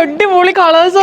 അടിപൊളി കളേഴ്സ്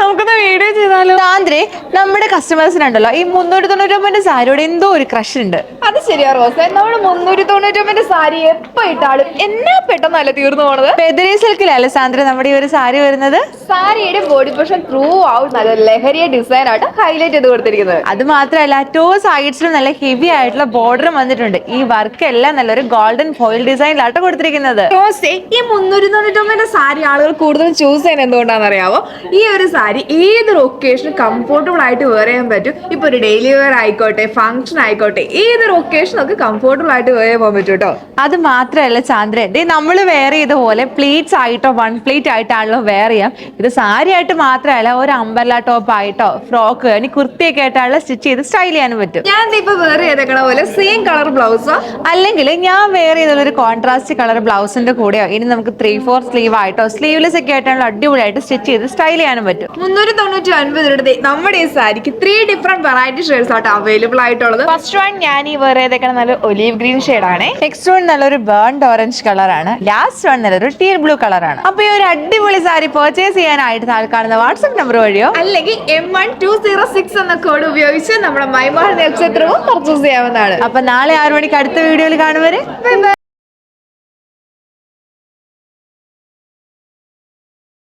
നമുക്കൊന്ന് വീഡിയോ ചെയ്താലോ? സാന്ദ്രേ, നമ്മുടെ കസ്റ്റമേഴ്സിനുണ്ടല്ലോ ഈ 399 സാരിയോട് എന്തോ ഒരു ക്രഷ് ഉണ്ട്. അത് ശരിയാ റോസെ, നമ്മള് 399 സാരി എപ്പോ ഇട്ടാലും എന്നാ പെട്ടെന്നല്ല തീർന്നു പോണത്. പെദരി സിൽക്കിലല്ലേ സാന്ദ്ര നമ്മുടെ ഈ ഒരു സാരി വരുന്നത്? സാരിയുടെ ബോഡി പോർഷൻ ത്രൂ ഔട്ട് നല്ല ലഹരിയ ഡിസൈൻ ആയിട്ട് ഹൈലൈറ്റ് ചെയ്ത് കൊടുത്തിരിക്കുന്നത്. അത് മാത്രമല്ല ടു സൈഡ്സിലും നല്ല ഹെവി ആയിട്ടുള്ള ബോർഡർ വന്നിട്ടുണ്ട്. ഈ വർക്ക് എല്ലാം നല്ലൊരു ഗോൾഡൻ ഫോയിൽ ഡിസൈനിലായിട്ട് കൊടുത്തിരിക്കുന്നത്. റോസെ, ഈ 399 സാരി ആളുകൾ കൂടുതൽ ചൂസ് ചെയ്യുന്നത് എന്തുകൊണ്ടാണെന്ന് അറിയാവോ? ഈ ഒരു സാരി ഏതൊരു ഒക്കേഷനും കംഫോർട്ടബിൾ ആയിട്ട് വെയർ ചെയ്യാൻ പറ്റും. ഇപ്പൊ ഒരു ഡെയിലി വെയർ ആയിക്കോട്ടെ, ഫംഗ്ഷൻ ആയിക്കോട്ടെ, ഏതൊരു ഒക്കേഷനും ഒക്കെ കംഫോർട്ടബിൾ ആയിട്ട് വെയർ ചെയ്യാൻ പറ്റും കേട്ടോ. അത് മാത്രമല്ല ചാന്ദ്ര, നമ്മൾ വെയർ ചെയ്ത പോലെ പ്ലീറ്റ്സ് ആയിട്ടോ വൺ പ്ലീറ്റ് ആയിട്ടാണല്ലോ വെയർ ചെയ്യാം. ഇത് സാരി ആയിട്ട് മാത്രമല്ല ഒരു അംബർല ടോപ്പ് ആയിട്ടോ ഫ്രോക്ക് ഇനി കുർത്തിയൊക്കെ ആയിട്ടാണല്ലോ സ്റ്റിച്ച് ചെയ്ത് സ്റ്റൈൽ ചെയ്യാനും പറ്റും. ഞാൻ ഇപ്പൊ വെയർ ചെയ്തേക്കണ പോലെ സെയിം കളർ ബ്ലൗസോ അല്ലെങ്കിൽ ഞാൻ വെയർ ചെയ്ത ഒരു കോൺട്രാസ്റ്റ് കളർ ബ്ലൗസിന്റെ കൂടെയോ ഇനി നമുക്ക് 3/4 സ്ലീവ് ആയിട്ടോ സ്ലീവ്ലെസ് ഒക്കെ ആയിട്ടാണല്ലോ അടിപൊളിയായിട്ട് സ്റ്റിച്ച് ചെയ്ത് സ്റ്റൈൽ ചെയ്യാനും പറ്റും. 399 നമ്മുടെ ഈ സാരിക്ക് 3 ഡിഫറെന്റ് വെറൈറ്റി ഷെയ്ഡ്സ് ആയിട്ട് അവൈലബിൾ ആയിട്ടുള്ളത്. ഫസ്റ്റ് വൺ ഞാൻ ഈ വെയർ ചെയ്തേക്കണ നല്ല ഒലീവ് ഗ്രീൻ ഷെയ്ഡ് ആണ്. നെക്സ്റ്റ് വൺ നല്ലൊരു ബേൺഡ് ഓറഞ്ച് കളർ ആണ്. ലാസ്റ്റ് വൺ നല്ലൊരു ടീൽ ബ്ലൂ കളർ ആണ്. അപ്പൊ ഈ ഒരു അടിപൊളി സാരി പർച്ചേസ് ചെയ്യാനായിട്ട് താഴെ കാണുന്ന വാട്സ്ആപ്പ് നമ്പർ വഴിയോ അല്ലെങ്കിൽ M1206 എന്ന കോഡ് ഉപയോഗിച്ച് നമ്മുടെ മൈമാൾ നക്ഷത്രവും പർച്ചേസ് ചെയ്യാവുന്നതാണ്. അപ്പൊ നാളെ 6 മണിക്ക് അടുത്ത വീഡിയോയിൽ കാണുവരെ ബൈ ബൈ.